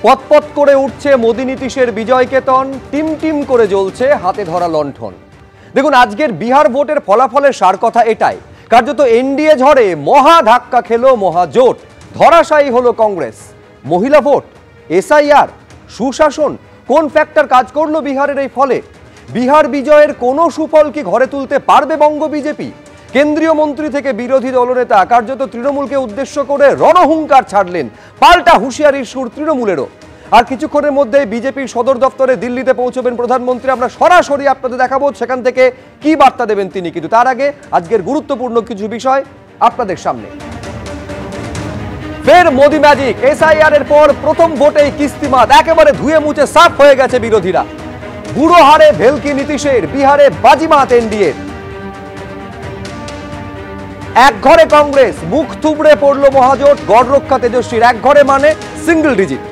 পতপত করে উঠছে মোদি নীতিশের বিজয় কেতন, team team করে জ্বলছে হাতে ধরা লণ্ঠন। দেখুন, আজকের বিহার ভোটের ফলাফলের সার কথা এটাই। কার্যত এনডিএ ঝড়ে মহা ধাক্কা খেলো মহাজোট, ধরাশায়ী হলো কংগ্রেস। মহিলা ভোট, এসআইআর, সুশাসন, কোন ফ্যাক্টর কাজ করলো বিহারের এই ফলে? বিহার বিজয়ের কোনো সুফল কি ঘরে তুলতে পারবে বঙ্গ বিজেপি? কেন্দ্রীয় মন্ত্রী থেকে বিরোধী দলনেতা কার্যত তৃণমূলকে উদ্দেশ্য করে রণহুঙ্কার ছাড়লেন, পাল্টা হুঁশিয়ারির সুর তৃণমূলেরও। আর কিছুক্ষণের মধ্যে বিজেপির সদর দপ্তরে দিল্লিতে পৌঁছবেন প্রধানমন্ত্রী। আমরা সরাসরি আপনাদের দেখাবো সেখান থেকে কি বার্তা দেবেন তিনি। কিন্তু তার আগে আজকের গুরুত্বপূর্ণ কিছু বিষয় আপনাদের সামনে। ফের মোদি ম্যাজিক, এসআইআর এর পর প্রথম ভোটেই কিস্তিমাত, একেবারে ধুয়ে মুছে সাফ হয়ে গেছে বিরোধীরা। বুড়ো হারে ভেলকি নীতিশের, বিহারে বাজিমাত এনডিএ। এক ঘরে কংগ্রেস, মুখ থুবড়ে পড়লো মহাজোট, গড় রক্ষা তেজস্বীর। এক ঘরে মানে সিঙ্গল ডিজিট।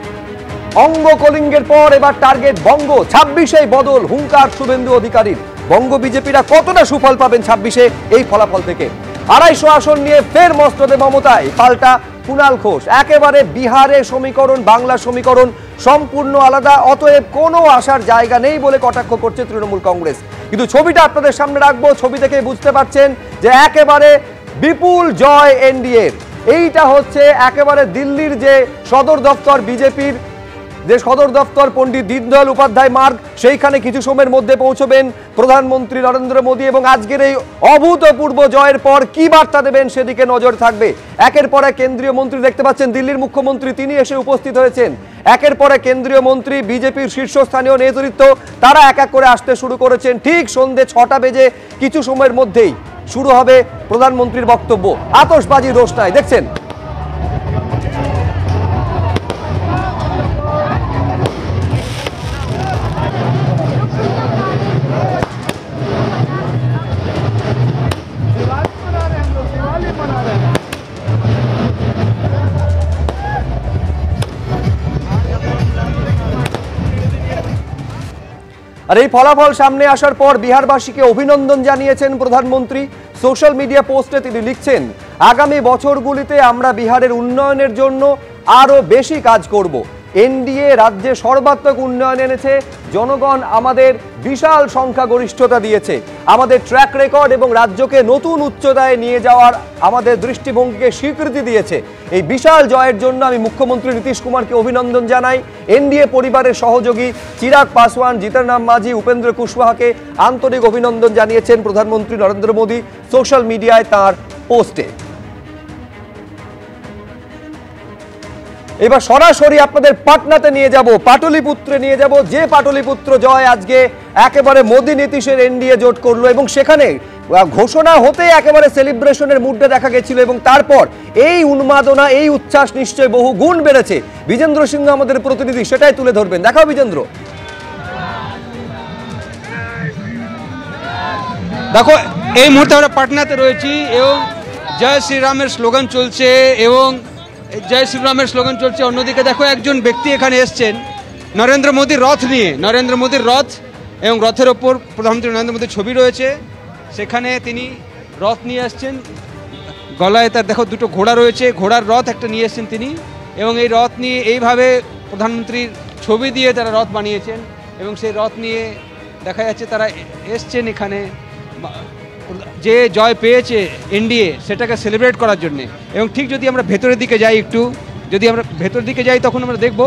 অঙ্গ কলিঙ্গের পর এবার টার্গেট বঙ্গ, 26এই বদল, হুঙ্কার শুভেন্দু অধিকারীর। বঙ্গ বিজেপিরা কতটা সুফল পাবেন 26-এ এই ফলাফল থেকে? 250 আসন নিয়ে ফের মস্তদে মমতায়, পাল্টা কুণাল ঘোষ। একেবারে বিহারের সমীকরণ বাংলা সমীকরণ সম্পূর্ণ আলাদা, অতএব কোনো আশার জায়গা নেই বলে কটাক্ষ করছে তৃণমূল কংগ্রেস। কিন্তু ছবিটা আপনাদের সামনে রাখবো, ছবি থেকে বুঝতে পারছেন যে একেবারে বিপুল জয় এনডিএর। এইটা হচ্ছে একেবারে দিল্লির যে সদর দপ্তর, বিজেপির যে সদর দপ্তর পণ্ডিত দীনদয়াল উপাধ্যায় মার্গ, সেইখানে কিছু সময়ের মধ্যে পৌঁছবেন প্রধানমন্ত্রী নরেন্দ্র মোদী। এবং আজকের এই অভূতপূর্ব জয়ের পর কি বার্তা দেবেন সেদিকে নজর থাকবে। একের পর এক কেন্দ্রীয় মন্ত্রী দেখতে পাচ্ছেন, দিল্লির মুখ্যমন্ত্রী তিনি এসে উপস্থিত হয়েছেন। একের পর এক কেন্দ্রীয় মন্ত্রী, বিজেপির শীর্ষস্থানীয় নেতৃত্ব তারা এক এক করে আসতে শুরু করেছেন। ঠিক সন্ধ্যে 6টা বেজে কিছু সময়ের মধ্যেই শুরু হবে প্রধানমন্ত্রীর বক্তব্য। আতশবাজি রোশনাই দেখছেন। আর এই ফলাফল সামনে আসার পর বিহারবাসীকে অভিনন্দন জানিয়েছেন প্রধানমন্ত্রী। সোশ্যাল মিডিয়া পোস্টে তিনি লিখছেন, আগামী বছরগুলিতে আমরা বিহারের উন্নয়নের জন্য আরো বেশি কাজ করব। এনডিএ রাজ্যে সর্বাত্মক উন্নয়ন এনেছে, জনগণ আমাদের বিশাল সংখ্যাগরিষ্ঠতা দিয়েছে, আমাদের ট্র্যাক রেকর্ড এবং রাজ্যকে নতুন উচ্চতায় নিয়ে যাওয়ার আমাদের দৃষ্টিভঙ্গিকে স্বীকৃতি দিয়েছে। এই বিশাল জয়ের জন্য আমি মুখ্যমন্ত্রী নীতিশ কুমারকে অভিনন্দন জানাই। এনডিএ পরিবারের সহযোগী চিরাগ পাসওয়ান, জিতন রাম মাঝি, উপেন্দ্র কুশওয়াহাকে আন্তরিক অভিনন্দন জানিয়েছেন প্রধানমন্ত্রী নরেন্দ্র মোদী সোশ্যাল মিডিয়ায় তাঁর পোস্টে। এবার সরাসরি আপনাদের পাটনাতে নিয়ে যাব, পাটলিপুত্রে নিয়ে যাব, যে পাটলিপুত্র জয় আজকে একেবারে মোদি নীতিশের এনডিএ জোট করলো। এবং সেখানে ঘোষণা হতে একেবারে সেলিব্রেশনের মুডে দেখা গেছিল। এবং তারপর এই উন্মাদনা, এই উচ্ছ্বাস নিশ্চয় বহু গুণ বেড়েছে। বিজেন্দ্র সিংহ আমাদের প্রতিনিধি সেটাই তুলে ধরবেন। দেখাও বিজেন্দ্র। দেখো, এই মুহূর্তে আমরা পাটনাতে রয়েছি এবং জয় শ্রীরামের স্লোগান চলছে এবং জয় শ্রীরামের স্লোগান চলছে। অন্যদিকে দেখো, একজন ব্যক্তি এখানে এসছেন নরেন্দ্র মোদীর রথ নিয়ে, নরেন্দ্র মোদীর রথ, এবং রথের ওপর প্রধানমন্ত্রী নরেন্দ্র মোদীর ছবি রয়েছে। সেখানে তিনি রথ নিয়ে আসছেন, গলায় তার দেখো দুটো ঘোড়া রয়েছে, ঘোড়ার রথ একটা নিয়ে এসছেন তিনি। এবং এই রথ নিয়ে এইভাবে প্রধানমন্ত্রীর ছবি দিয়ে তারা রথ বানিয়েছেন এবং সেই রথ নিয়ে দেখা যাচ্ছে তারা এসছেন এখানে যে জয় পেয়েছে এনডিএ সেটাকে সেলিব্রেট করার জন্য। এবং ঠিক যদি আমরা ভেতরের দিকে যাই, একটু যদি আমরা ভেতরের দিকে যাই, তখন আমরা দেখব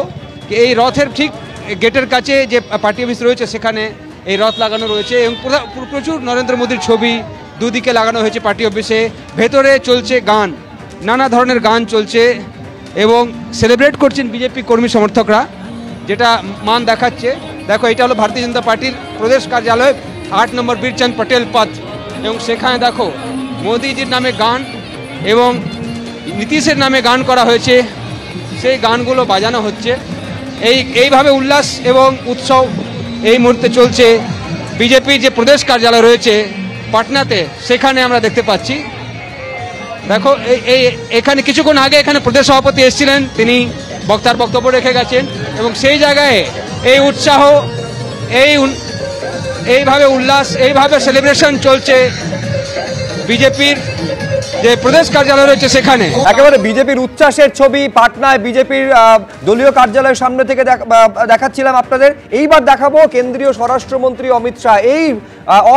যে এই রথের ঠিক গেটের কাছে যে পার্টি অফিস রয়েছে সেখানে এই রথ লাগানো রয়েছে এবং প্রচুর নরেন্দ্র মোদীর ছবি দুদিকে লাগানো হয়েছে পার্টি অফিসে। ভেতরে চলছে গান, নানা ধরনের গান চলছে এবং সেলিব্রেট করছেন বিজেপি কর্মী সমর্থকরা, যেটা মান দেখাচ্ছে। দেখো, এটা হলো ভারতীয় জনতা পার্টির প্রদেশ কার্যালয়, 8 নম্বর বীরচন্দ পটেল পথ। এবং সেখানে দেখো মোদিজির নামে গান এবং নীতিশের নামে গান করা হয়েছে, সেই গানগুলো বাজানো হচ্ছে। এইভাবে উল্লাস এবং উৎসব এই মুহূর্তে চলছে বিজেপির যে প্রদেশ কার্যালয় রয়েছে পাটনাতে, সেখানে আমরা দেখতে পাচ্ছি। দেখো, এখানে কিছুক্ষণ আগে এখানে প্রদেশ সভাপতি এসেছিলেন, তিনি বক্তার বক্তব্য রেখে গেছেন এবং সেই জায়গায় এই উৎসাহ, এইভাবে উল্লাস, এইভাবে সেলিব্রেশন চলছে বিজেপির যে প্রদেশ কার্যালয় রয়েছে সেখানে। একেবারে বিজেপির উচ্ছ্বাসের ছবি পাটনায় বিজেপির দলীয় কার্যালয়ের সামনে থেকে দেখাচ্ছিলাম আপনাদের। এইবার দেখাবো কেন্দ্রীয় স্বরাষ্ট্রমন্ত্রী অমিত শাহ এই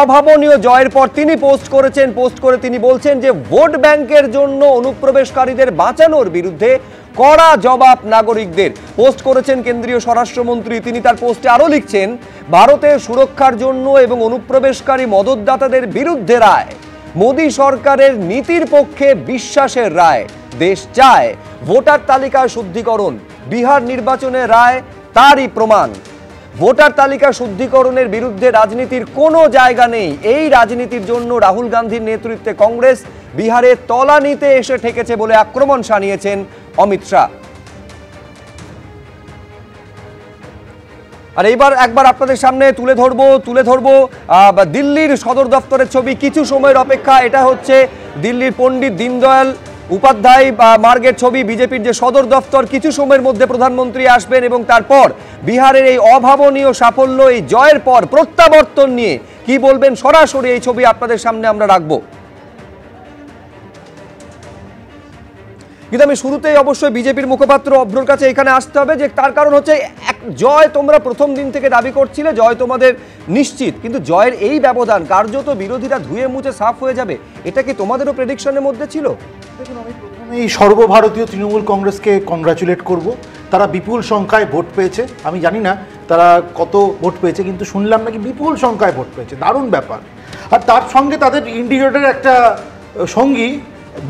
অভাবনীয় জয়ের পর তিনি পোস্ট করে তিনি বলছেন যে ভোট ব্যাংকের জন্য অনুপ্রবেশকারীদের বাঁচানোর বিরুদ্ধে কড়া জবাব নাগরিকদের। পোস্ট করেছেন কেন্দ্রীয় স্বরাষ্ট্রমন্ত্রী। তিনি তার পোস্টে আরো লিখছেন, ভারতের সুরক্ষার জন্য এবং অনুপ্রবেশকারী মদতদাতাদের বিরুদ্ধে রায়, মোদী সরকারের নীতির পক্ষে বিশ্বাসের রায়। দেশ চায় ভোটার তালিকা শুদ্ধিকরণ, বিহার নির্বাচনের রায় তারই প্রমাণ। ভোটার তালিকা শুদ্ধিকরণের বিরুদ্ধে রাজনীতির কোনো জায়গা নেই। এই রাজনীতির জন্য রাহুল গান্ধীর নেতৃত্বে কংগ্রেস বিহারে তলানিতে এসে ঠেকেছে বলে আক্রমণ শানিয়েছেন অমিত শাহ। আর এইবার একবার আপনাদের সামনে তুলে ধরবো দিল্লির সদর দপ্তরের ছবি। কিছু সময়ের অপেক্ষা। এটা হচ্ছে দিল্লির পণ্ডিত দীনদয়াল উপাধ্যায় মার্গের ছবি, বিজেপির যে সদর দপ্তর। কিছু সময়ের মধ্যে প্রধানমন্ত্রী আসবেন এবং তারপর বিহারের এই অভাবনীয় সাফল্য, এই জয়ের পর প্রত্যাবর্তন নিয়ে কি বলবেন সরাসরি এই ছবি আপনাদের সামনে আমরা রাখবো। কিন্তু আমি শুরুতেই অবশ্যই বিজেপির মুখপাত্র অভ্রর কাছে এখানে আসতে হবে, যে তার কারণ হচ্ছে এক জয় তোমরা প্রথম দিন থেকে দাবি করছিলে, জয় তোমাদের নিশ্চিত, কিন্তু জয়ের এই ব্যবধান কার্যত বিরোধীরা ধুয়ে মুছে সাফ হয়ে যাবে, এটা কি তোমাদেরও প্রেডিকশনের মধ্যে ছিল? দেখুন, আমি প্রথমেই সর্বভারতীয় তৃণমূল কংগ্রেসকে কংগ্রাচুলেট করব। তারা বিপুল সংখ্যায় ভোট পেয়েছে। আমি জানি না তারা কত ভোট পেয়েছে, কিন্তু শুনলাম নাকি বিপুল সংখ্যায় ভোট পেয়েছে, দারুণ ব্যাপার। আর তার সঙ্গে তাদের ইন্ডিকেটরের একটা সঙ্গী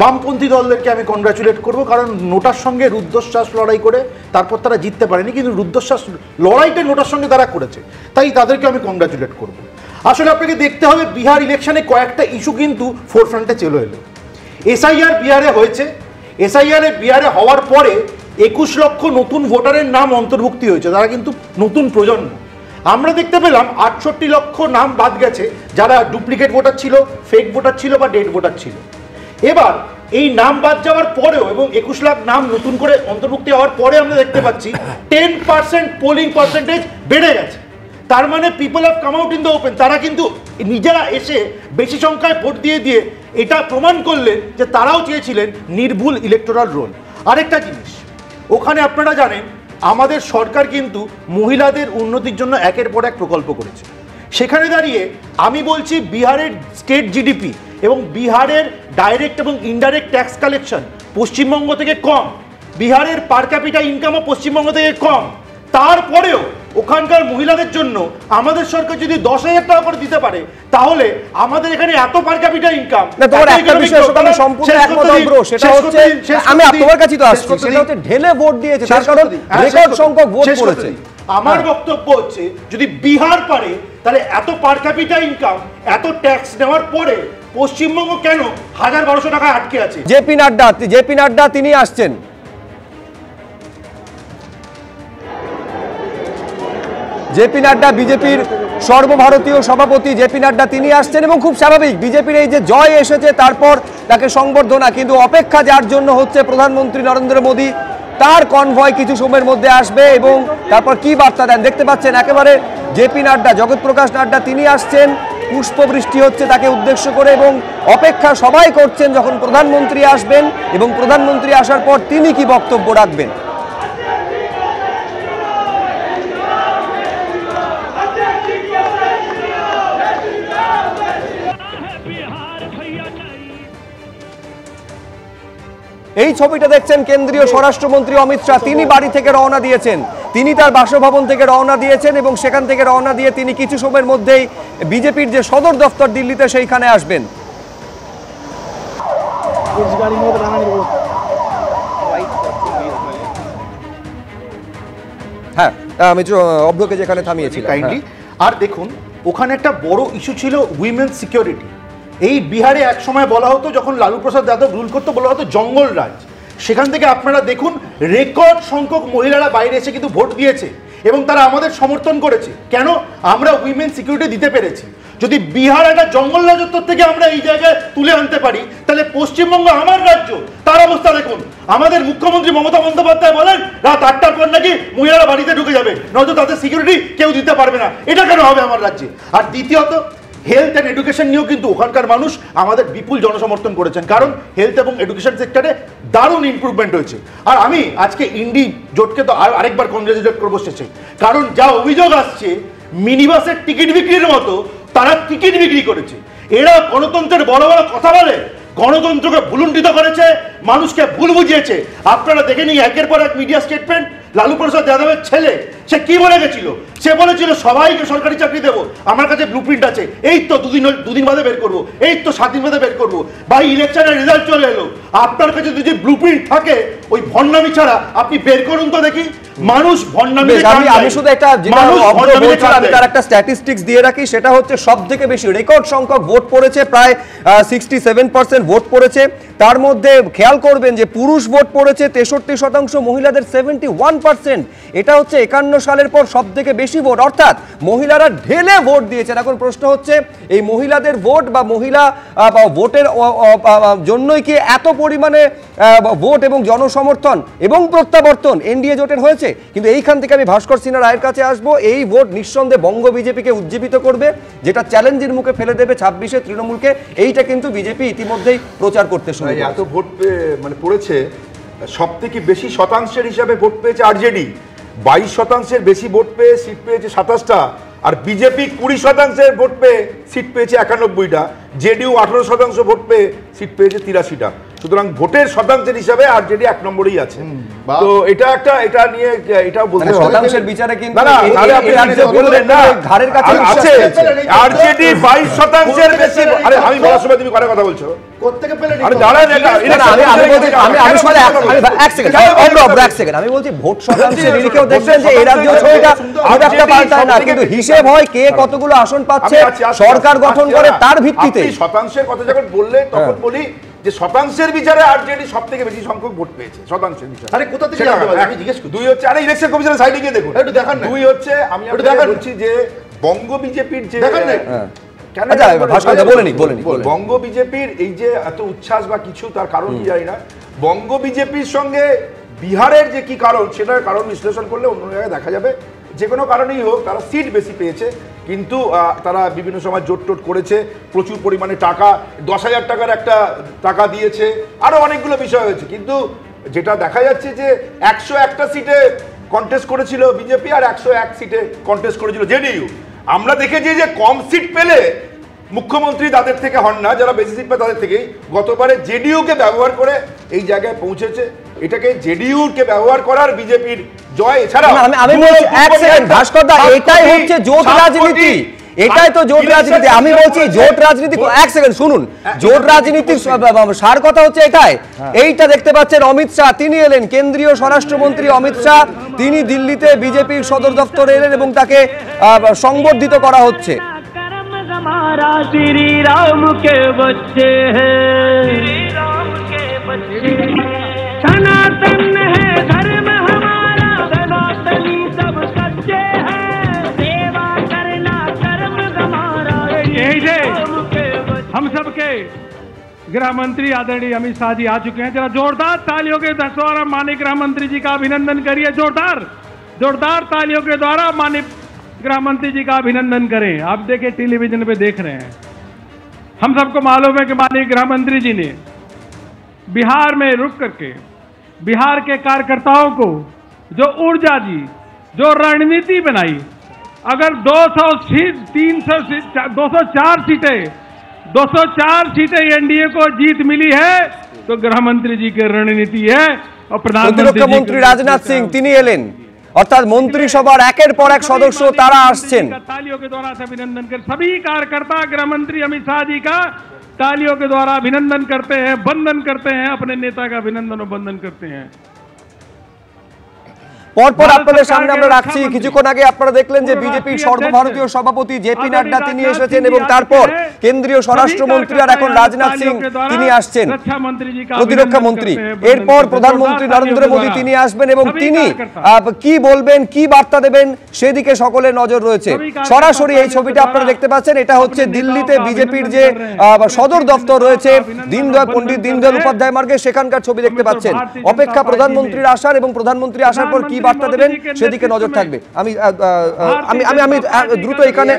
বামপন্থী দলদেরকে আমি কংগ্রাচুলেট করব, কারণ নোটার সঙ্গে রুদ্ধশ্বাস লড়াই করে তারপর তারা জিততে পারেনি, কিন্তু রুদ্ধশ্বাস লড়াইটা নোটার সঙ্গে তারা করেছে, তাই তাদেরকে আমি কংগ্রাচুলেট করব। আসলে আপনাকে দেখতে হবে বিহার ইলেকশনে কয়েকটা ইস্যু কিন্তু ফোরফ্রন্টে চলে এলো। এসআইআর বিহারে হয়েছে, এসআইআর বিহারে হওয়ার পরে 21 লক্ষ নতুন ভোটারের নাম অন্তর্ভুক্তি হয়েছে, তারা কিন্তু নতুন প্রজন্ম। আমরা দেখতে পেলাম 68 লক্ষ নাম বাদ গেছে, যারা ডুপ্লিকেট ভোটার ছিল, ফেক ভোটার ছিল বা ডেড ভোটার ছিল। এবার এই নাম বাদ যাওয়ার পরেও এবং 21 লাখ নাম নতুন করে অন্তর্ভুক্তি হওয়ার পরে আমরা দেখতে পাচ্ছি 10% পোলিং পার্সেন্টেজ বেড়ে গেছে। তার মানে people have come out in the open. তারা কিন্তু নিজেরা এসে বেশি সংখ্যায় ভোট দিয়ে এটা প্রমাণ করলেন যে তারাও চেয়েছিলেন নির্ভুল ইলেকটোরাল রোল। আরেকটা জিনিস, ওখানে আপনারা জানেন আমাদের সরকার কিন্তু মহিলাদের উন্নতির জন্য একের পর এক প্রকল্প করেছে। সেখানে দাঁড়িয়ে আমি বলছি বিহারের স্টেট জিডিপি এবং বিহারের ডাইরেক্ট এবং ইনডাইরেক্ট ট্যাক্স কালেকশন পশ্চিমবঙ্গ থেকে কম, বিহারের পার ক্যাপিটা ইনকামও পশ্চিমবঙ্গ থেকে কম। তারপরেও ওখানকার মহিলাদের জন্য আমাদের সরকার যদি 10,000 টাকা করে দিতে পারে, তাহলে আমাদের এখানে এত পার ক্যাপিটা ইনকাম। ঢেলে ভোট দিয়েছে, তার কারণ রেকর্ড সংখ্যক ভোট পড়েছে। আমার বক্তব্য হচ্ছে যদি বিহার পারে, তাহলে এত পার ক্যাপিটা ইনকাম, এত ট্যাক্স নেওয়ার পরে পশ্চিমবঙ্গ কেন 1,000-1,200 টাকায় আটকে আছে? জেপি নাড্ডা তিনি আসছেন। জেপি নাড্ডা বিজেপির সর্বভারতীয় সভাপতি জেপি নাড্ডা তিনি আসছেন এবং খুব স্বাভাবিক বিজেপির এই যে জয় এসেছে তারপর তাকে সংবর্ধনা, কিন্তু অপেক্ষা যার জন্য হচ্ছে প্রধানমন্ত্রী নরেন্দ্র মোদী, তার কনভয় কিছু সময়ের মধ্যে আসবে এবং তারপর কি বার্তা দেন দেখতে পাচ্ছেন। একেবারে জেপি নাড্ডা, জগৎ প্রকাশ নাড্ডা তিনি আসছেন, পুষ্পবৃষ্টি হচ্ছে তাকে উদ্দেশ্য করে এবং অপেক্ষা সবাই করছেন যখন প্রধানমন্ত্রী আসবেন এবং প্রধানমন্ত্রী আসার পর তিনি কি বক্তব্য রাখবেন। এই ছবিটা দেখছেন কেন্দ্রীয় স্বরাষ্ট্রমন্ত্রী অমিত শাহ, তিনি বাড়ি থেকে রওনা দিয়েছেন, তিনি তার বাসভবন থেকে রওনা দিয়েছেন এবং সেখান থেকে রওনা দিয়ে তিনি কিছু সময়ের মধ্যেই বিজেপির যে সদর দফতর দিল্লিতে সেইখানে আসবেন। হ্যাঁ, আমি অভ্রকে যেখানে থামিয়েছি কাইন্ডলি। আর দেখুন, ওখানে একটা বড় ইস্যু ছিল উইমেন্স সিকিউরিটি। এই বিহারে এক সময় বলা হতো, যখন লালু প্রসাদ যাদব রুল করতো, বলা হতো জঙ্গল রাজ। সেখান থেকে আপনারা দেখুন রেকর্ড সংখ্যক মহিলারা বাইরে এসে কিন্তু ভোট দিয়েছে এবং তারা আমাদের সমর্থন করেছে। কেন? আমরা উইমেন সিকিউরিটি দিতে পেরেছি। যদি বিহার একটা জঙ্গল রাজত্ব থেকে আমরা এই জায়গায় তুলে আনতে পারি, তাহলে পশ্চিমবঙ্গ আমার রাজ্য, তার অবস্থা দেখুন। আমাদের মুখ্যমন্ত্রী মমতা বন্দ্যোপাধ্যায় বলেন রাত 8টার পর নাকি মহিলারা বাড়িতে ঢুকে যাবে, নয়তো তাদের সিকিউরিটি কেউ দিতে পারবে না। এটা কেন হবে আমার রাজ্যে? আর দ্বিতীয়ত, হেলথ অ্যান্ড এডুকেশন নিয়েও কিন্তু ওখানকার মানুষ আমাদের বিপুল জনসমর্থন করেছেন, কারণ হেলথ এবং এডুকেশন সেক্টরে দারুণ ইমপ্রুভমেন্ট হয়েছে। আর আমি আজকে ইন্ডি জোটকে তো আরেকবার কংগ্রেচুলেট করবো শেষে, কারণ যা অভিযোগ আসছে মিনি বাসের টিকিট বিক্রির মতো তারা টিকিট বিক্রি করেছে। এরা গণতন্ত্রের বড় বড় কথা বলে, গণতন্ত্রকে ভুলুণ্ঠিত করেছে, মানুষকে ভুল বুঝিয়েছে। আপনারা দেখে নিন একের পর এক মিডিয়া স্টেটমেন্ট। লালু প্রসাদ যাদবের ছেলে সে কি বলে গেছিল? সে বলেছিল সবাইকে সরকারি চাকরি দেবো, আমার কাছে ব্লুপ্রিন্ট আছে, এই তো দুদিন বাদে বের করবো, এই তো 7 দিন বাদে বের করবো। ভাই ইলেকশনের রেজাল্ট চলে এলো, আপনার কাছে যদি ব্লুপ্রিন্ট থাকে ওই ভণ্ডামি ছাড়া আপনি বের করুন তো দেখি। মানুষ ভণ্ডামি, আমি শুধু একটা আমি তার একটা স্ট্যাটিস্টিক্স দিয়ে রাখি, সেটা হচ্ছে সবথেকে বেশি রেকর্ড সংখ্যক ভোট পড়েছে, প্রায় 67% ভোট পড়েছে। তার মধ্যে খেয়াল করবেন যে পুরুষ ভোট পড়েছে 63%, মহিলাদের 71%। এটা হচ্ছে 51 সালের পর সবথেকে বেশি ভোট, অর্থাৎ মহিলারা ঢেলে ভোট দিয়েছেন। এখন প্রশ্ন হচ্ছে এই মহিলাদের ভোট বা মহিলা ভোটের জন্যই কি এত পরিমাণে ভোট এবং জনসমর্থন এবং প্রত্যাবর্তন এনডিএ জোটের হয়েছে? কিন্তু এইখান থেকে আমি ভাস্কর সিনহা রায়ের কাছে আসবো। এই ভোট নিঃসন্দেহে বঙ্গ বিজেপিকে উজ্জীবিত করবে, যেটা চ্যালেঞ্জের মুখে ফেলে দেবে 26-এ তৃণমূলকে। এইটা কিন্তু বিজেপি ইতিমধ্যেই প্রচার করতে শুরু করেছে। এত ভোট মানে পড়েছে, সব থেকে বেশি শতাংশের হিসাবে ভোট পেয়েছে আরজেডি, 22% বেশি ভোট পেয়ে সিট পেয়েছে 27টা, আর বিজেপি 20% ভোট পেয়ে সিট পেয়েছে 91টা, জেডিইউ 18% ভোট পেয়ে সিট পেয়েছে 83টা। সুতরাং ভোটের শতাংশের হিসাবে আরজেডি 1 নম্বরেই আছে। তো এটা নিয়ে এটাও বলতে হবে শতাংশের বিচারে কিন্তু না তাহলে আপনি রাজ্যে বললেন না ঘাড়ের কাছে আছে আরজেডি 22%-এর বেশি। আরে আমি বলার সময় তুমি কথা বলছো কোত্থেকে পেলে? আরে দাঁড়ান, আমি বলছি ভোট শতাংশের নিরিখেও দেখবেন যে এই রাজ্য ছবিটা খুব একটা পাল্টায় না, কিন্তু হিসেব হয় কে কতগুলো আসন পাচ্ছে, সরকার গঠন করে তার ভিত্তিতে। শতাংশের কথা যখন বললে তখন বলি যে শতাংশের বিচারে আরজেডি সবথেকে বেশি সংখ্যক ভোট পেয়েছে শতাংশের বিচারে। আরে কোথা থেকে জানতে পারবেন? আমি জিজ্ঞেস করি। দুই হচ্ছে, আরে ইলেকশন কমিশনের সাইডে গিয়ে দেখুন, একটু দেখান না। দুই হচ্ছে, আমি আপনাকে বলছি যে বঙ্গ বিজেপির যে দেখান না কেন বঙ্গ বিজেপির এই যে এত উচ্ছ্বাস বা কিছু, তার কারণ কি জানি না। বঙ্গ বিজেপির সঙ্গে বিহারের যে কি কারণ, সেটার কারণ বিশ্লেষণ করলে অন্য জায়গায় দেখা যাবে। যে কোনো কারণেই হোক তারা সিট বেশি পেয়েছে, কিন্তু তারা বিভিন্ন সময় জোট টোট করেছে, প্রচুর পরিমাণে টাকা, 10,000 টাকার একটা টাকা দিয়েছে, আরো অনেকগুলো বিষয় হয়েছে। কিন্তু যেটা দেখা যাচ্ছে যে 101টা সিটে কন্টেস্ট করেছিল বিজেপি আর 101 সিটে কন্টেস্ট করেছিল জেডিইউ। আমরা দেখেছি যে কম সিট পেলে মুখ্যমন্ত্রী তাদের থেকে হন না, যারা বেশি সিট পায় তাদের থেকেই। গতবারে জেডিইউকে ব্যবহার করে এই জায়গায় পৌঁছেছে। এটাকে জেডিইউকে ব্যবহার করার বিজেপির জয়। এছাড়া আমি বলছি এক সেকেন্ড ভাস্কর দা, এটাই হচ্ছে জোট রাজনীতি, এটাই তো জোট রাজনীতি। আমি বলছি জোট রাজনীতি, এক সেকেন্ড শুনুন, জোট রাজনীতির সার কথা হচ্ছে এটাই। এইটা দেখতে পাচ্ছেন অমিত শাহ, তিনি এলেন, কেন্দ্রীয় স্বরাষ্ট্রমন্ত্রী অমিত শাহ, তিনি দিল্লিতে বিজেপির সদর দপ্তরে এলেন এবং তাকে সংবর্ধিত করা হচ্ছে। हमारा श्री राम के बच्चे हैं, सनातन है धर्म हमारा, सनातनी सब सच्चे हैं, सेवा करना कर्म हमारा। हम सबके गृह मंत्री आदरणीय अमित शाह जी आ चुके हैं। जरा जोरदार तालियों के द्वारा माननीय गृह मंत्री जी का अभिनंदन करिए। जोरदार तालियों के द्वारा माननीय गृह मंत्री जी का अभिनंदन करें। आप देखिए टेलीविजन पे देख रहे हैं, हम सबको मालूम है कि माननीय गृह मंत्री जी ने बिहार में रुक करके बिहार के कार्यकर्ताओं को जो ऊर्जा दी, जो रणनीति बनाई, अगर 204 सीटें एनडीए को जीत मिली है तो गृह मंत्री जी की रणनीति है। और প্রতিরক্ষামন্ত্রী রাজনাথ সিং তিনি এলেন, অর্থাৎ মন্ত্রিসভার একের পর এক সদস্য তারা আসছেন। तालियों के द्वारा से अभिनंदन कर सभी कार्यकर्ता गृह मंत्री अमित शाह जी का तालियों के द्वारा अभिनंदन करते हैं, वंदन करते हैं, अपने नेता का अभिनंदन और वंदन करते हैं। পরপর আপনাদের সামনে আমরা রাখছি। কিছুক্ষণ আগে আপনারা দেখলেন যে বিজেপির সর্বভারতীয় সভাপতি জেপি নাড্ডা তিনি এসেছেন এবং তারপর কেন্দ্রীয় স্বরাষ্ট্রমন্ত্রী আর এখন রাজনাথ সিং তিনি আসছেন, প্রতিরক্ষা মন্ত্রী। এরপর প্রধানমন্ত্রী নরেন্দ্র মোদী তিনি আসবেন এবং তিনি কি বলবেন, কি বার্তা দেবেন সেদিকে সকলের নজর রয়েছে। সরাসরি এই ছবিটা আপনারা দেখতে পাচ্ছেন, এটা হচ্ছে দিল্লিতে বিজেপির যে সদর দপ্তর রয়েছে পণ্ডিত দীনদয়াল উপাধ্যায় মার্গে, সেখানকার ছবি দেখতে পাচ্ছেন। অপেক্ষা প্রধানমন্ত্রীর আসার এবং প্রধানমন্ত্রী আসার পর কি বার্তা দেবেন সেদিকে নজর থাকবে। আমি আমি আমি আমি দ্রুত এখানে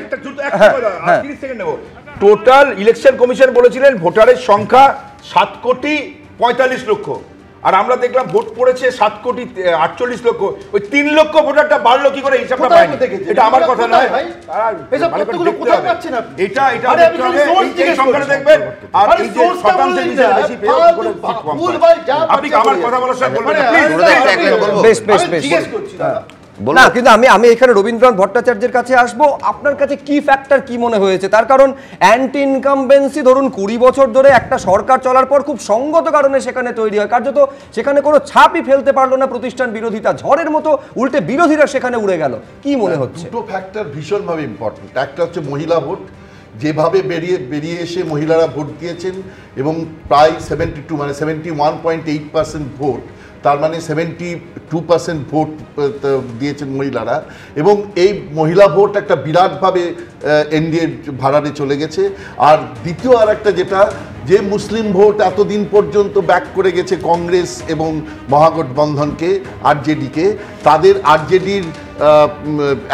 টোটাল ইলেকশন কমিশন বলেছিলেন ভোটারের সংখ্যা 7,45,00,000, আর আমরা দেখলাম ভোট পড়েছে 7,48,00,000। ওই 3 লক্ষ ভোটারটা বাড়লো কি করে হিসাবটা পাইনি। এটা আমার কথা নয়, এটা এটা এই সংখ্যাটা দেখবেন আর এই যে শতাংশের বিষয়ে বেশি পেয়ে আপনি আমার কথা বলার সময় বলবেন বেশ বেশ বেশ না, কিন্তু আমি এখানে রবীন্দ্রনাথ ভট্টাচার্যের কাছে আসবো। আপনার কাছে কি ফ্যাক্টর কি মনে হয়েছে? তার কারণ অ্যান্টি ইনকামবেন্সি ধরুন 20 বছর ধরে একটা সরকার চলার পর খুব সঙ্গত কারণে সেখানে তৈরি হয়, কার্যত সেখানে কোনো ছাপই ফেলতে পারলো না প্রতিষ্ঠান বিরোধিতা, ঝড়ের মতো উল্টে বিরোধীরা সেখানে উড়ে গেল। কি মনে হচ্ছে? দুটো ফ্যাক্টর ভীষণভাবে ইম্পর্টেন্ট। একটা হচ্ছে মহিলা ভোট, যেভাবে বেরিয়ে এসে মহিলারা ভোট দিয়েছেন এবং প্রায় 72 মানে 71.8% ভোট, তার মানে 72% ভোট দিয়েছেন মহিলারা, এবং এই মহিলা ভোট একটা বিরাটভাবে এনডিএ ভাড়ারে চলে গেছে। আর দ্বিতীয় আর একটা যেটা, যে মুসলিম ভোট এতদিন পর্যন্ত ব্যাক করে গেছে কংগ্রেস এবং মহাগঠবন্ধনকে, আরজেডিকে, তাদের আরজেডির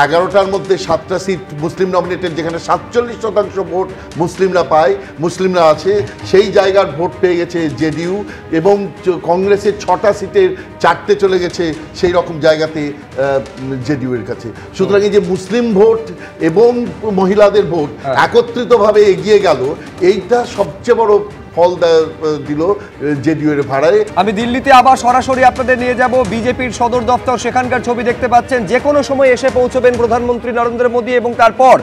11টার মধ্যে 7টা সিট মুসলিম নমিনেটেড, যেখানে 47% ভোট মুসলিমরা পায়, মুসলিমরা আছে, সেই জায়গার ভোট পেয়ে গেছে জেডিইউ, এবং কংগ্রেসের 6টা সিটের 4টে চলে গেছে সেই রকম জায়গাতে জেডিইউ এর কাছে। সুতরাং এই যে মুসলিম ভোট এবং মহিলাদের ভোট একত্রিতভাবে এগিয়ে গেল, এইটা সবচেয়ে বড় ফল দিল জেডিইউ এর ভাড়ায়। আমি দিল্লিতে আবার সরাসরি আপনাদের নিয়ে যাব, বিজেপির সদর দপ্তর, সেখানকার ছবি দেখতে পাচ্ছেন। যে কোনো সময় এসে পৌঁছবেন প্রধানমন্ত্রী নরেন্দ্র মোদী, এবং তারপর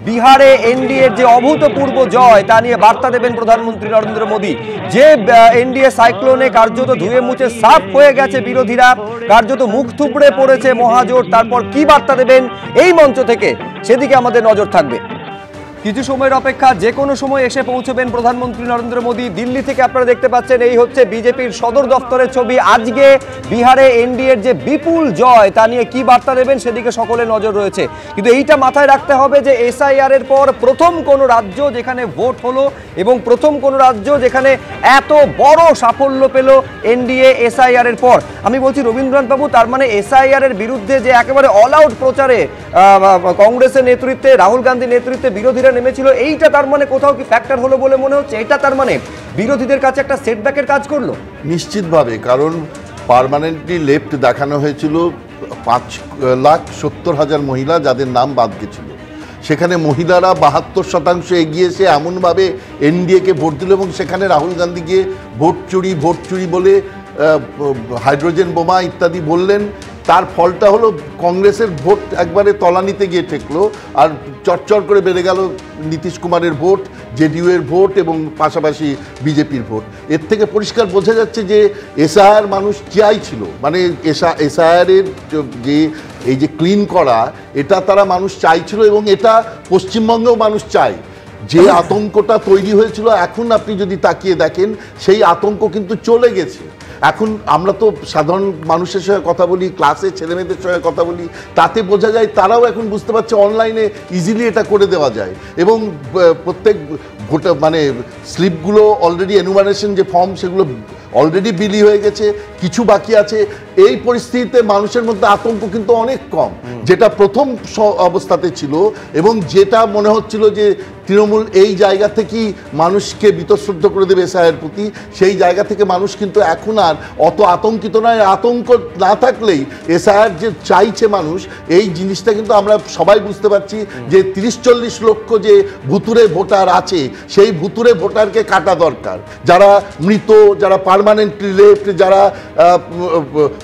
বিহারে এনডিএর যে অভূতপূর্ব জয় তা নিয়ে বার্তা দেবেন প্রধানমন্ত্রী নরেন্দ্র মোদী। যে এনডিএ সাইক্লোনে কার্যত ধুয়ে মুছে সাফ হয়ে গেছে বিরোধীরা, কার্যত মুখ থুবড়ে পড়েছে মহাজোট, তারপর কি বার্তা দেবেন এই মঞ্চ থেকে সেদিকে আমাদের নজর থাকবে। কিছু সময়ের অপেক্ষা, যে কোনো সময় এসে পৌঁছবেন প্রধানমন্ত্রী নরেন্দ্র মোদী। দিল্লি থেকে আপনারা দেখতে পাচ্ছেন এই হচ্ছে বিজেপির সদর দপ্তরের ছবি। আজকে বিহারে এনডিএর যে বিপুল জয় তা নিয়ে কি বার্তা দেবেন সেদিকে সকলের নজর রয়েছে। কিন্তু এইটা মাথায় রাখতে হবে যে এসআইআর এর পর প্রথম কোন রাজ্য যেখানে ভোট হলো, এবং প্রথম কোন রাজ্য যেখানে এত বড় সাফল্য পেল এনডিএ এসআইআর এর পর। আমি বলছি রবীন্দ্রনাথ বাবু, তার মানে এসআইআর এর বিরুদ্ধে যে একেবারে অল আউট প্রচারে কংগ্রেসের নেতৃত্বে, রাহুল গান্ধীর নেতৃত্বে বিরোধীরা নেমেছিল, এইটা তার মানে কোথাও কি ফ্যাক্টর হলো বলে মনে হচ্ছে? এটা তার মানে বিরোধীদের কাছে একটা সেটব্যাকের কাজ করলো নিশ্চিতভাবে, কারণ পার্মানেন্টলি লেফট দেখানো হয়েছিল 5,70,000 মহিলা যাদের নাম বাদ গেছিল, সেখানে মহিলারা 72% এগিয়ে এসে এমনভাবে এনডিএকে ভোট দিল, এবং সেখানে রাহুল গান্ধী গিয়ে ভোট চুরি বলে হাইড্রোজেন বোমা ইত্যাদি বললেন। তার ফলটা হলো কংগ্রেসের ভোট একবারে তলানিতে গিয়ে ঠেকলো, আর চটচট করে বেড়ে গেল নীতিশ কুমারের ভোট, জেডিইউ এর ভোট, এবং পাশাপাশি বিজেপির ভোট। এর থেকে পরিষ্কার বোঝা যাচ্ছে যে এসআইআর মানুষ চাইছিল, মানে এসআইআরের যে এই যে ক্লিন করা, এটা তারা মানুষ চাইছিল, এবং এটা পশ্চিমবঙ্গেও মানুষ চায়। যে আতঙ্কটা তৈরি হয়েছিল, এখন আপনি যদি তাকিয়ে দেখেন সেই আতঙ্ক কিন্তু চলে গেছে। এখন আমরা তো সাধারণ মানুষের সঙ্গে কথা বলি, ক্লাসে ছেলেমেয়েদের সঙ্গে কথা বলি, তাতে বোঝা যায় তারাও এখন বুঝতে পারছে অনলাইনে ইজিলি এটা করে দেওয়া যায়, এবং প্রত্যেক ভোটার মানে স্লিপগুলো অলরেডি এনুমারেশন যে ফর্ম সেগুলো অলরেডি বিলি হয়ে গেছে, কিছু বাকি আছে। এই পরিস্থিতিতে মানুষের মধ্যে আতঙ্ক কিন্তু অনেক কম, যেটা প্রথম অবস্থাতে ছিল, এবং যেটা মনে হচ্ছিল যে তৃণমূল এই জায়গা থেকেই মানুষকে বীতশ্রদ্ধ করে দেবে এসআইআর প্রতি, সেই জায়গা থেকে মানুষ কিন্তু এখন আর অত আতঙ্কিত নয়। আতঙ্ক না থাকলেই এসআইআর যে চাইছে মানুষ, এই জিনিসটা কিন্তু আমরা সবাই বুঝতে পারছি যে 30-40 লক্ষ যে ভুতুরে ভোটার আছে, সেই ভুতুরে ভোটারকে কাটা দরকার। যারা মৃত, যারা পার্মানেন্টলি লেফট, যারা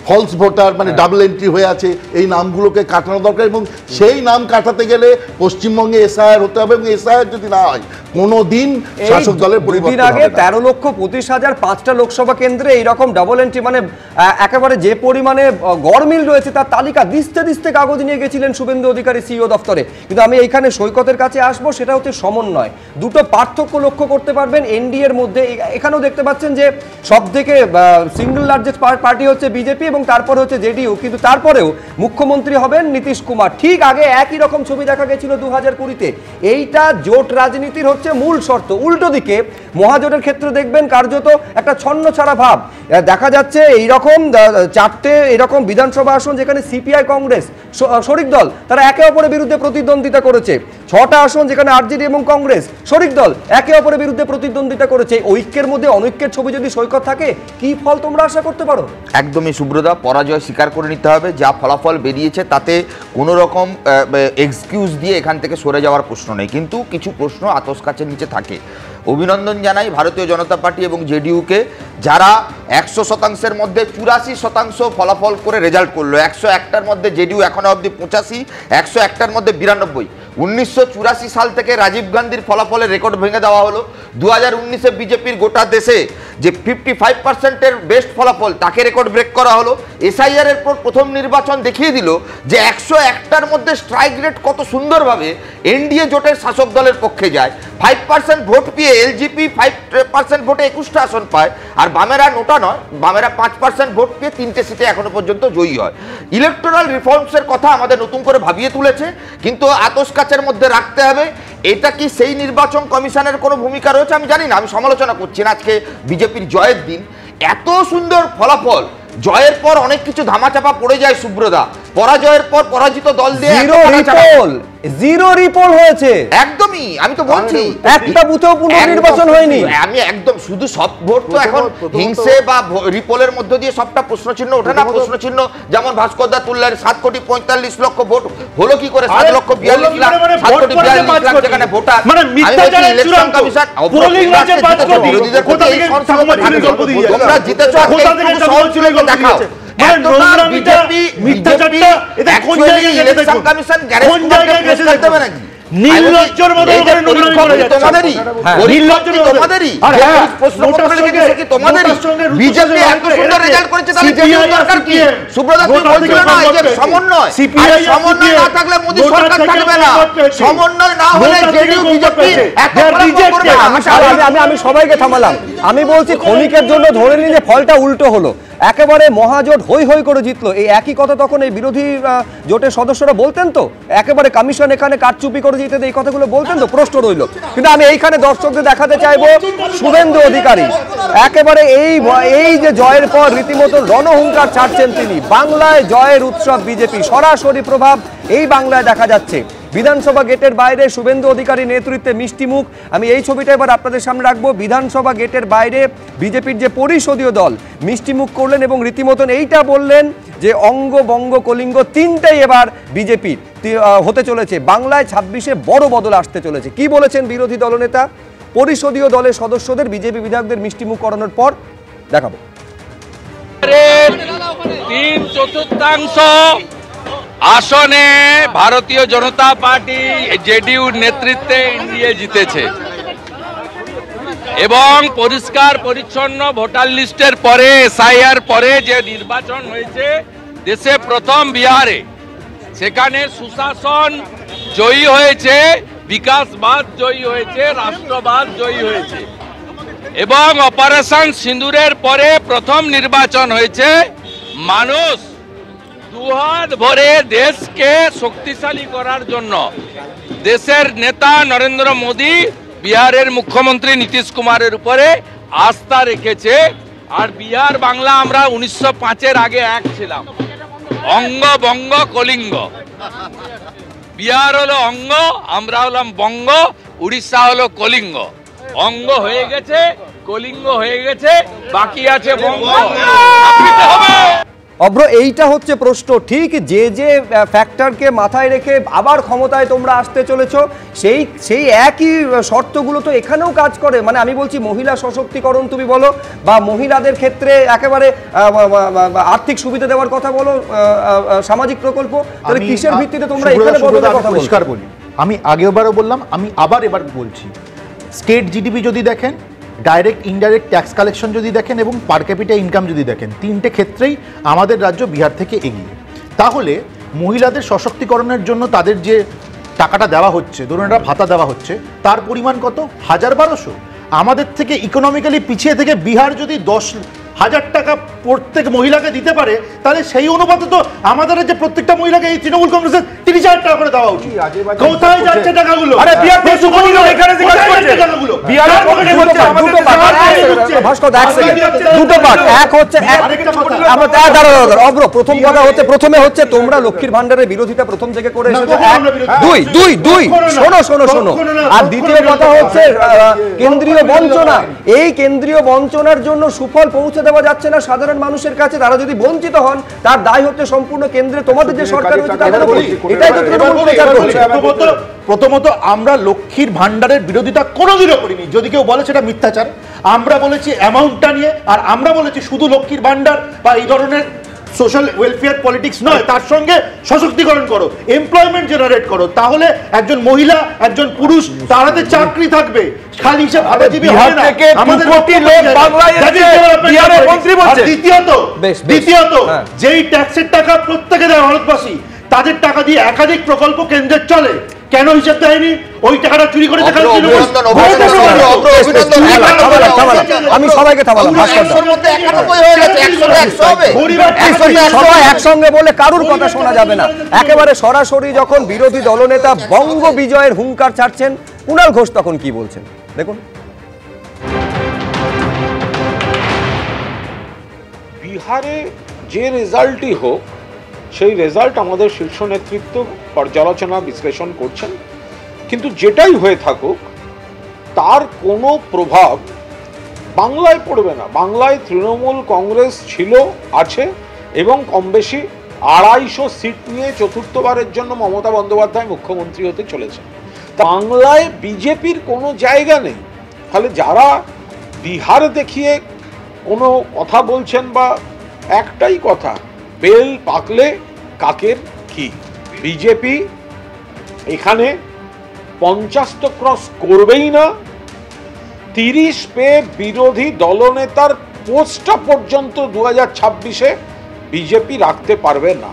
ফলস ভোটার মানে ডাবল এন্ট্রি হয়ে আছে, এই নামগুলোকে কাটানো দরকার, এবং সেই নাম কাটাতে গেলে পশ্চিমবঙ্গে এসআইআর হতে হবে, এবং এসআইআর যদি না হয় কোনোদিন শাসক দলের পরিবর্তন হবে না। আগে 13,25,000 5টা লোকসভা কেন্দ্রে এইরকম ডাবল এন্ট্রি, মানে একেবারে যে পরিমাণে গড়মিল রয়েছে তার তালিকা দিস্তে কাগজ নিয়ে গেছিলেন শুভেন্দু অধিকারী সিইও দপ্তরে। কিন্তু আমি এইখানে সৈকতের কাছে আসবো, সেটা হচ্ছে সমন্বয়। দুটো পার্থক্য লক্ষ্য করতে পারবেন এনডিএর মধ্যে। এখানেও দেখতে পাচ্ছেন যে সব থেকে সিঙ্গল লার্জেস্ট পার্টি হচ্ছে বিজেপি, এবং তারপরে হচ্ছে জেডিইউ, কিন্তু তারপরেও মুখ্যমন্ত্রী হবেন নীতিশ কুমার। ঠিক আগে একই রকম ছবি দেখা গেছিল 2020-তে। এইটা জোট রাজনীতির হচ্ছে মূল শর্ত। উল্টো দিকে মহাজোটের ক্ষেত্রে দেখবেন কার্যত একটা ছন্ন ছাড়া ভাব দেখা যাচ্ছে। এইরকম 4টে এরকম বিধানসভা আসন যেখানে সিপিআই কংগ্রেস শরিক দল তারা একে অপরের বিরুদ্ধে প্রতিদ্বন্দ্বিতা করেছে, 6টা আসন যেখানে আরজেডি এবং কংগ্রেস শরিক দল একে অপরের বিরুদ্ধে প্রতিদ্বন্দ্বিতা করেছে। ঐক্যের মধ্যে অনৈক্যের ছবি যদি সৈকত থাকে, কি ফল তোমরা আশা করতে পারো? একদমই সুব্রতা, পরাজয় স্বীকার করে নিতে হবে। যা ফলাফল বেরিয়েছে তাতে কোনো রকম এক্সকিউজ দিয়ে এখান থেকে সরে যাওয়ার প্রশ্ন নেই, কিন্তু কিছু প্রশ্ন আতস কাচের নিচে থাকে। অভিনন্দন জানাই ভারতীয় জনতা পার্টি এবং জেডিইউকে, যারা 100%-এর মধ্যে 84% ফলাফল করে রেজাল্ট করলো। 101টার মধ্যে জেডিইউ এখনো অবধি 85, 101টার মধ্যে 92। 1984 সাল থেকে রাজীব গান্ধীর ফলাফলের রেকর্ড ভেঙে দেওয়া হলো। 2019-এ বিজেপির গোটা দেশে যে 55%-এর বেস্ট ফলাফল তাকে রেকর্ড ব্রেক করা হলো। এসআইআর এর পর প্রথম নির্বাচন দেখিয়ে দিল যে 101টার মধ্যে স্ট্রাইক রেট কত সুন্দরভাবে এনডিএ জোটের শাসক দলের পক্ষে যায়। 5% ভোট পেয়ে এলজিপি 5% ভোটে 21টা আসন পায়, আর বামেরা নোটা নয়, বামেরা 5% ভোট পেয়ে 3টে সিটে এখনো পর্যন্ত জয়ী হয়। ইলেকটোরাল রিফর্মসের কথা আমাদের নতুন করে ভাবিয়ে তুলেছে, কিন্তু আতস কাচের মধ্যে রাখতে হবে। এটা কি সেই নির্বাচন কমিশনের কোনো ভূমিকা রয়েছে আমি জানি না, আমি সমালোচনা করছি না। আজকে বিজেপির জয়ের দিন, এত সুন্দর ফলাফল, জয়ের পর অনেক কিছু ধামাচাপা পড়ে যায় সুব্রতা। পরাজয়ের পর পরাজিত দল দিয়ে জিরো রিপোল হয়েছে। একদমই, আমি তো বলছি একটা বুথেও পুনর্নির্বাচন হয়নি। আমি একদম শুধু সব ভোট তো এখন হিংসে বা রিপোলের মধ্য দিয়ে সবটা প্রশ্নচিহ্ন ওঠে না। প্রশ্নচিহ্ন যেমন ভাস্কর দা তুললেন, 7,45,00,000 ভোট হলো কি করে? 7,42,00,000, 7,42,00,000 যেখানে ভোটার, ইলেকশন কমিশন বিরোধীদের প্রতি এই সংখ্যালঘু তোমরা জিতেছো, দেখাও। আমি সবাইকে থামালাম। আমি বলছি ক্ষণিকের জন্য ধরে নিন যে ফলটা উল্টো হলো, একেবারে মহাজোট হই হই করে জিতলো। এই একই কথা তখন এই বিরোধী জোটের সদস্যরা বলতেন তো, একেবারে কমিশন এখানে কারচুপি করে জিতে, এই কথাগুলো বলতেন তো, প্রশ্ন রইল। কিন্তু আমি এইখানে দর্শকদের দেখাতে চাইবো শুভেন্দু অধিকারী একেবারে এই যে জয়ের পর রীতিমতো রণহুঙ্কার ছাড়ছেন তিনি। বাংলায় জয়ের উৎসব বিজেপি, সরাসরি প্রভাব এই বাংলায় দেখা যাচ্ছে। বিধানসভা গেটের বাইরে শুভেন্দু অধিকারী নেতৃত্বে মিষ্টি মুখ। আমি এই ছবিটা এবার আপনাদের সামনে রাখবো। বিধানসভা গেটের বাইরে বিজেপির যে পরিষদীয় দল মিষ্টি মুখ করলেন এবং রীতিমতন এইটা বললেন যে অঙ্গ বঙ্গ কলিঙ্গ তিনটাই এবার বিজেপির হতে চলেছে। বাংলায় 26-এ বড় বদল আসতে চলেছে। কি বলেছেন বিরোধী দলনেতা? পরিষদীয় দলের সদস্যদের বিজেপি বিধায়কদের মিষ্টি মুখ করানোর পর দেখাবো। 3/4 আসনে ভারতীয় জনতা পার্টি জেডিইউর নেতৃত্বে এনডিএ জিতেছে এবং পরিষ্কার পরিচ্ছন্ন ভোটার লিস্টের পরে, এসআইআর পরে যে নির্বাচন হয়েছে দেশে প্রথম বিহারে, সেখানে সুশাসন জয়ী হয়েছে, বিকাশবাদ জয়ী হয়েছে, রাষ্ট্রবাদ জয়ী হয়েছে এবং অপারেশন সিঁদুরের পরে প্রথম নির্বাচন হয়েছে। মানুষ দুহাত ভরে দেশকে শক্তিশালী করার জন্য দেশের নেতা নরেন্দ্র মোদী, বিহারের মুখ্যমন্ত্রী নীতিশ কুমারের উপরে আস্থা রেখেছে। আর বিহার বাংলা আমরা 1905-এর আগে এক ছিলাম, অঙ্গ বঙ্গ কলিঙ্গ। বিহার হলো অঙ্গ, আমরা হলাম বঙ্গ, উড়িষ্যা হলো কলিঙ্গ। অঙ্গ হয়ে গেছে, কলিঙ্গ হয়ে গেছে, বাকি আছে বঙ্গ। অব্র, এইটা হচ্ছে প্রশ্ন। ঠিক যে যে ফ্যাক্টরকে মাথায় রেখে আবার ক্ষমতায় তোমরা আসতে চলেছো, সেই একই শর্তগুলো তো এখানেও কাজ করে। মানে আমি বলছি মহিলা সশক্তিকরণ তুমি বলো, বা মহিলাদের ক্ষেত্রে একেবারে আর্থিক সুবিধা দেওয়ার কথা বলো, সামাজিক প্রকল্প, তাহলে কিসের ভিত্তিতে তোমরা এখানে বদলের কথা পরিষ্কার বলি? আমি আগেরবারও বললাম, আমি এবার বলছি, স্টেট জিডিপি যদি দেখেন, ডাইরেক্ট ইনডাইরেক্ট ট্যাক্স কালেকশন যদি দেখেন এবং পার ক্যাপিটা ইনকাম যদি দেখেন, তিনটে ক্ষেত্রেই আমাদের রাজ্য বিহার থেকে এগিয়ে। তাহলে মহিলাদের সশক্তিকরণের জন্য তাদের যে টাকাটা দেওয়া হচ্ছে, ধরুন একটা ভাতা দেওয়া হচ্ছে, তার পরিমাণ কত? 1000-1200। আমাদের থেকে ইকোনমিক্যালি পিছিয়ে থেকে বিহার যদি 1000 টাকা প্রত্যেক মহিলাকে দিতে পারে, তাহলে সেই অনুপাতে তো আমাদের যে প্রত্যেকটা মহিলাকে এই তৃণমূল কংগ্রেসের 30,000 টাকা করে দেওয়া উচিত। কোথায় যাচ্ছে টাকাগুলো? আরে বিহার থেকে সুমনি লোক এখানে জিজ্ঞেস করছে টাকাগুলো বিহারের পকেটে হচ্ছে আমাদের ভাস্কর এক সেকেন্ড, দুটো পার্ট। এক হচ্ছে আমরা দাঁড়াও অব্র, প্রথম কথা হচ্ছে, প্রথমে হচ্ছে তোমরা লক্ষ্মীর ভান্ডারের বিরোধিতা প্রথম থেকে করে এসেছো। দুই শোনো। আর দ্বিতীয় কথা হচ্ছে কেন্দ্রীয় বঞ্চনা। এই কেন্দ্রীয় বঞ্চনার জন্য সুফল পৌঁছে দেওয়া যাচ্ছে না সাধারণ মানুষের কাছে। তারা যদি বঞ্চিত হন তার দায় হচ্ছে সম্পূর্ণ কেন্দ্রে, তোমাদের যে সরকার রয়েছে তাদের উপর। এটাই তো তৃণমূল প্রচার করছে। প্রথমত আমরা লক্ষ্মীর ভান্ডারের বিরোধিতা কোনোদিনও করিনি। যদি কেউ বলে সেটা মিথ্যাচার। আমরা বলেছি অ্যামাউন্টটা নিয়ে, আর আমরা বলেছি শুধু লক্ষ্মীর ভান্ডার বা এই ধরনের সোশ্যাল ওয়েলফেয়ার পলিটিক্স নয়, তার সঙ্গে সশক্তিকরণ করো, এমপ্লয়মেন্ট জেনারেট করো, তাহলে একজন মহিলা একজন পুরুষ তার হাতে চাকরি থাকবে। খালি হিসেবে ভাতাজীবী হবে না। আমাদের কোটি লোক বাংলায় এসে বিহারের মন্ত্রী বলছে। দ্বিতীয়ত যেই ট্যাক্সের টাকা প্রত্যেকে দেয় ভারতবাসী, তাদের টাকা দিয়ে একাধিক প্রকল্প কেন্দ্রের চলে, কেন হিসাব দেয়নি? ওই টাকাটা চুরি করে আমি সবাইকে থামালাম। সবাই একসঙ্গে বলে কারুর কথা শোনা যাবে না। একেবারে সরাসরি যখন বিরোধী দলনেতা বঙ্গ বিজয়ের হুঙ্কার ছাড়ছেন, কুণাল ঘোষ তখন কি বলছেন দেখুন। বিহারে যে রেজাল্টই হোক, সেই রেজাল্ট আমাদের শীর্ষ নেতৃত্ব পর্যালোচনা বিশ্লেষণ করছেন, কিন্তু যেটাই হয়ে থাকুক তার কোনো প্রভাব বাংলায় পড়বে না। বাংলায় তৃণমূল কংগ্রেস ছিল, আছে এবং কম বেশি 250 সিট নিয়ে চতুর্থবারের জন্য মমতা বন্দ্যোপাধ্যায় মুখ্যমন্ত্রী হতে চলেছে। বাংলায় বিজেপির কোনো জায়গা নেই। ফলে যারা বিহার দেখিয়ে কোনো কথা বলছেন, বা একটাই কথা, বেল পাকলে কাকের কি, বিজেপি এখানে 50 তো ক্রস করবেই না। 30 পেয়ে বিরোধী দলনেতার পোস্টটা পর্যন্ত 2026-এ বিজেপি রাখতে পারবে না।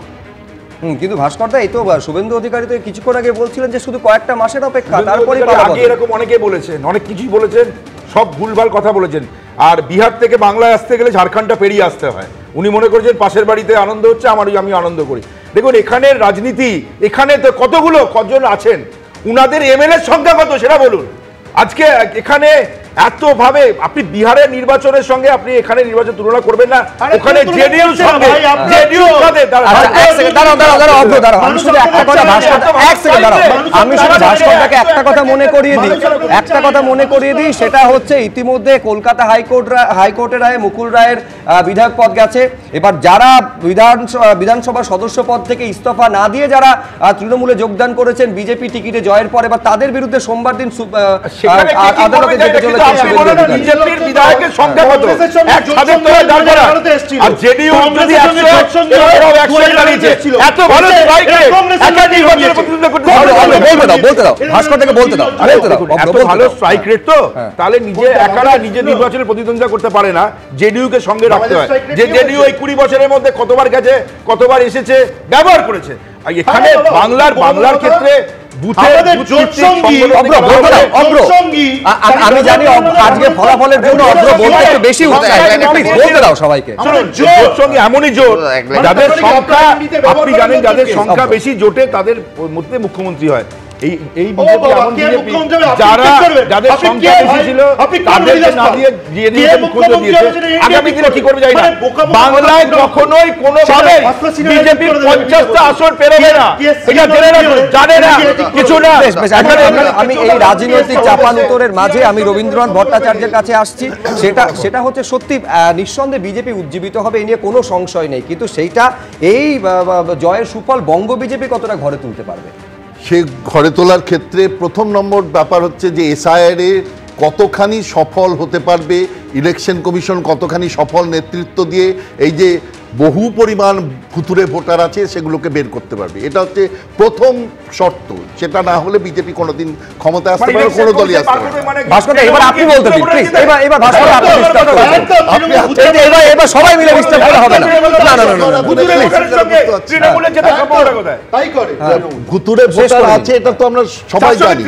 কিন্তু ভাস্করদা, এই তো শুভেন্দু অধিকারী তো কিছুক্ষণ আগে বলছিলেন যে শুধু কয়েকটা মাসের অপেক্ষা, তারপরে আগে এরকম অনেকে বলেছেন, অনেক কিছুই বলেছেন, সব ভুলভাল কথা বলেছেন। আর বিহার থেকে বাংলায় আসতে গেলে ঝাড়খণ্ডটা পেরিয়ে আসতে হয়। উনি মনে করছেন পাশের বাড়িতে আনন্দ হচ্ছে, আমি আনন্দ করি। দেখুন এখানের রাজনীতি, এখানে তো কতজন আছেন, উনাদের এমএলএ সংখ্যা কত সেটা বলুন। আজকে এখানে এতভাবে আপনি বিহারের নির্বাচনের সঙ্গে আপনি এখানে নির্বাচন তুলনা করবেন না। ওখানে জেডিইউর সঙ্গে আমি শুধু ভাস্করদাকে একটা কথা মনে করিয়ে দিই, সেটা হচ্ছে ইতিমধ্যে কলকাতা হাইকোর্টের রায়ে মুকুল রায়ের বিধায়ক পদ গেছে। এবার যারা বিধানসভা সদস্য পদ থেকে ইস্তফা না দিয়ে যারা তৃণমূলে যোগদান করেছেন বিজেপি টিকিটে জয়ের পর, এবার তাদের বিরুদ্ধে সোমবার দিন আদালতে যেতে চলেছে। বিজেপির বিধায়কের সংখ্যা কত? এক ছাদের তলায় দাঁড় করা। আর জেডিইউ যদি 100 দাঁড়িয়েছে, এত ভালো স্ট্রাইক রেট, একাধিক বছরের প্রতিদ্বন্দ্বিতা করতে বলতে দাও ভাস্কর থেকে বলতে দাও। এত ভালো স্ট্রাইক রেট তো, তাহলে নিজে একারা নিজে নির্বাচনের প্রতিদ্বন্দ্বিতা করতে পারে না, জেডিইউ কে সঙ্গে রাখতে হয়। যে জেডিইউ এই 20 বছরের মধ্যে কতবার গেছে, কতবার এসেছে, ব্যবহার করেছে। এখানে বাংলার ক্ষেত্রে আমি জানি আজকে ফলাফলের জন্য অভ্র বলতে একটু বেশি বলতে দাও সবাইকে। এমনই জোট, যাদের সংখ্যা আপনি জানেন, যাদের সংখ্যা বেশি জোটে তাদের মধ্যে মুখ্যমন্ত্রী হয়। এই বিজেপি এমন বিজেপি যাদের সংখ্যা বেশি ছিল তাদেরকে না দিয়ে মুখ্যমন্ত্রী দিয়েছে। আগামী দিনে কি করবে জানি না। বাংলায় কখনোই কোনোভাবে বিজেপি 50টা আসন পেরোবে না, এটা জেনে রাখুন। জানে না কিছু না। আমি এই রাজনৈতিক চাপানুতরের মাঝে আমি রবীন্দ্রনাথ ভট্টাচার্যের কাছে আসছি। সেটা হচ্ছে সত্যি নিঃসন্দেহে বিজেপি উজ্জীবিত হবে, এ নিয়ে কোনো সংশয় নেই। কিন্তু সেইটা এই জয়ের সুফল বঙ্গ বিজেপি কতটা ঘরে তুলতে পারবে? সে ঘরে তোলার ক্ষেত্রে প্রথম নম্বর ব্যাপার হচ্ছে যে এসআইআরে কতখানি সফল হতে পারবে, ইলেকশন কমিশন কতখানি সফল নেতৃত্ব দিয়ে এই যে বহু পরিমাণ ভুতুরে ভোটার আছে, সেগুলোকে বের করতে পারবে। এটা হচ্ছে প্রথম শর্ত। সেটা না হলে বিজেপি কোনোদিন ক্ষমতা আসতে পারে, কোনো দলই আসতে পারে। ভাস্কর দা, এবার আপনি বলতে দিন প্লিজ। এবার ভাস্কর দা, আপনি ডিসটার্ব করবেন। এবার সবাই মিলে ডিসটার্ব করা হবে না। না না না, তাই করে ভুতুরে ভোটার আছে, এটা তো আমরা সবাই জানি।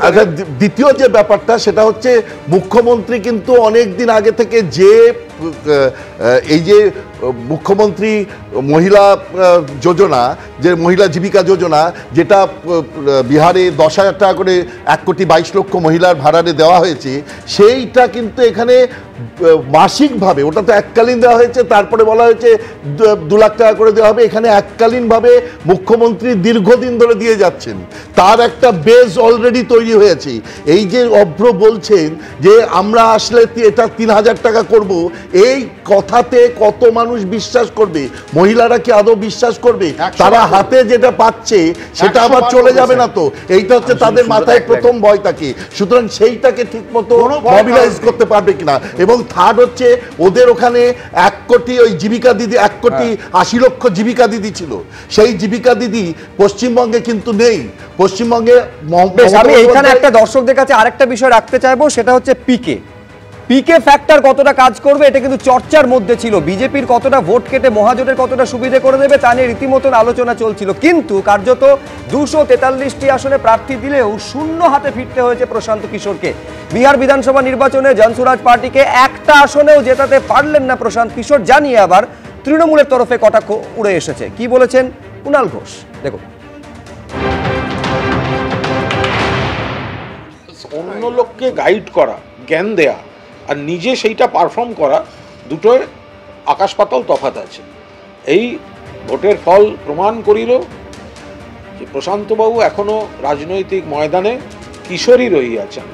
আচ্ছা, দ্বিতীয় যে ব্যাপারটা সেটা হচ্ছে মুখ্যমন্ত্রী কিন্তু অনেক দিন আগে থেকে যে এই যে মুখ্যমন্ত্রী মহিলা যোজনা, যে মহিলা জীবিকা যোজনা, যেটা বিহারে 10,000 টাকা করে 1,22,00,000 মহিলার ভাড়ারে দেওয়া হয়েছে, সেইটা কিন্তু এখানে মাসিকভাবে, ওটা তো এককালীন দেওয়া হয়েছে, তারপরে বলা হয়েছে 2 লাখ টাকা করে দেওয়া হবে। এখানে এককালীনভাবে মুখ্যমন্ত্রী দীর্ঘদিন ধরে দিয়ে যাচ্ছেন, তার একটা বেস অলরেডি তৈরি হয়েছে। এই যে অভ্র বলছেন যে আমরা আসলে এটা 3,000 টাকা করব, এই কথাতে কত মানুষ বিশ্বাস করবে? মহিলারা কি আদৌ বিশ্বাস করবে? তারা হাতে যেটা পাচ্ছে সেটা আবার চলে যাবে না তো, এইটা হচ্ছে তাদের মাথায় প্রথম ভয় থাকে। সুতরাং সেইটাকে ঠিক মতো মোবিলাইজ করতে পারবে কিনা। এবং থার্ড হচ্ছে ওদের ওখানে 1 কোটি ওই জীবিকা দিদি, 1,80,00,000 জীবিকা দিদি ছিল, সেই জীবিকা দিদি পশ্চিমবঙ্গে কিন্তু নেই। পশ্চিমবঙ্গে আমি এখানে একটা দর্শকদের কাছে আরেকটা বিষয় রাখতে চাইবো, সেটা হচ্ছে পিকে ফ্যাক্টর কতটা কাজ করবে, এটা কিন্তু চর্চার মধ্যে ছিল। বিজেপির কতটা ভোট কেটে মহাজোটের কতটা সুবিধে করে দেবে তা নিয়ে রীতিমতন আলোচনা চলছিল, কিন্তু কার্যত 243টি আসনে প্রার্থী দিলেও শূন্য হাতে ফিরতে হয়েছে প্রশান্ত কিশোরকে। বিহার বিধানসভা নির্বাচনে জনসুরাজ পার্টিকে একটা আসনেও জেতাতে পারলেন না প্রশান্ত কিশোর, জানিয়ে আবার তৃণমূলের তরফে কটাক্ষ উড়ে এসেছে। কি বলেছেন কুণাল ঘোষ, দেখুন। অন্য লোককে গাইড করা, জ্ঞান দেয়া আর নিজে সেইটা পারফর্ম করা, দুটোর আকাশ পাতাল তফাৎ আছে। এই ভোটের ফল প্রমাণ করিল যে প্রশান্তবাবু এখনো রাজনৈতিক ময়দানে কিশোরই রহিয়াছেন।